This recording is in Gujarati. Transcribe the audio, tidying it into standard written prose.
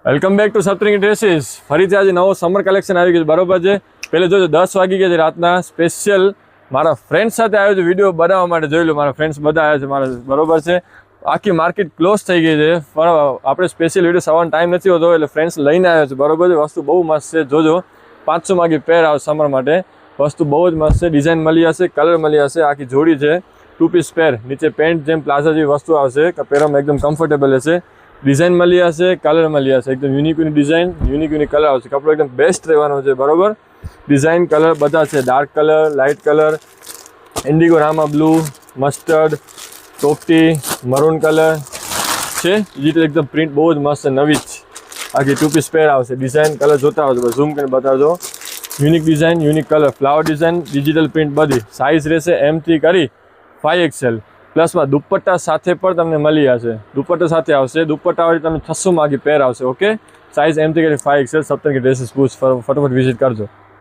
Welcome back to Saptarangi dresses. ફરીથી આજે નવો સમર કલેક્શન આવી ગયું છે, બરોબર છે. પહેલે જોજો 10 વાગી ગયા છે રાતના. સ્પેશિયલ મારા ફ્રેન્ડ્સ સાથે આવ્યો છું વિડીયો બનાવવા માટે. જોઈ લો, મારા ફ્રેન્ડ્સ બધા આવ્યા છે મારા, બરોબર છે. આખી માર્કેટ ક્લોઝ થઈ ગઈ છે, પણ આપણે સ્પેશિયલ વિડીયો સવારનો ટાઈમ નથી હોતો એટલે ફ્રેન્ડ્સ લઈને આવ્યો છે, બરોબર છે. વસ્તુ બહુ મસ્ત છે, જોજો. 500 માં પેર આવે સમર માટે. વસ્તુ બહુ જ મસ્ત છે. ડિઝાઇન મળી હશે, કલર મળી હશે. આખી જોડી છે, 2 પીસ પેર. નીચે પેન્ટ જેમ પ્લાઝા જેવી વસ્તુ આવશે, પહેરવામાં એકદમ કમ્ફર્ટેબલ હશે. ડિઝાઇન મળી હશે, કલર મળી હશે. એકદમ યુનિક ડિઝાઇન, યુનિક કલર આવશે. કપડો એકદમ બેસ્ટ રહેવાનો છે, બરોબર. ડિઝાઇન કલર બધા છે, dark colour, light colour, indigo rama blue, mustard, ટોપટી, મરૂન કલર છે. ડિજિટલ એકદમ પ્રિન્ટ બહુ જ મસ્ત છે, નવી જ. આખી 2 પીસ પેર આવશે. ડિઝાઇન કલર જોતા આવજો, ઝૂમ કરીને બતાવજો. Unique design, unique colour, flower design, digital print બધી. સાઇઝ રહેશે M થી કરી 5XL. પ્લસમાં દુપટ્ટા સાથે પણ તમને મળી જશે. દુપટ્ટા સાથે આવશે. દુપટ્ટા વાળી તમને 600 માં પેર આવશે. ઓકે, સાઇઝ M થી કરી 5XL. સપ્તરંગી ડ્રેસીસ ફટાફટ વિઝિટ કરજો.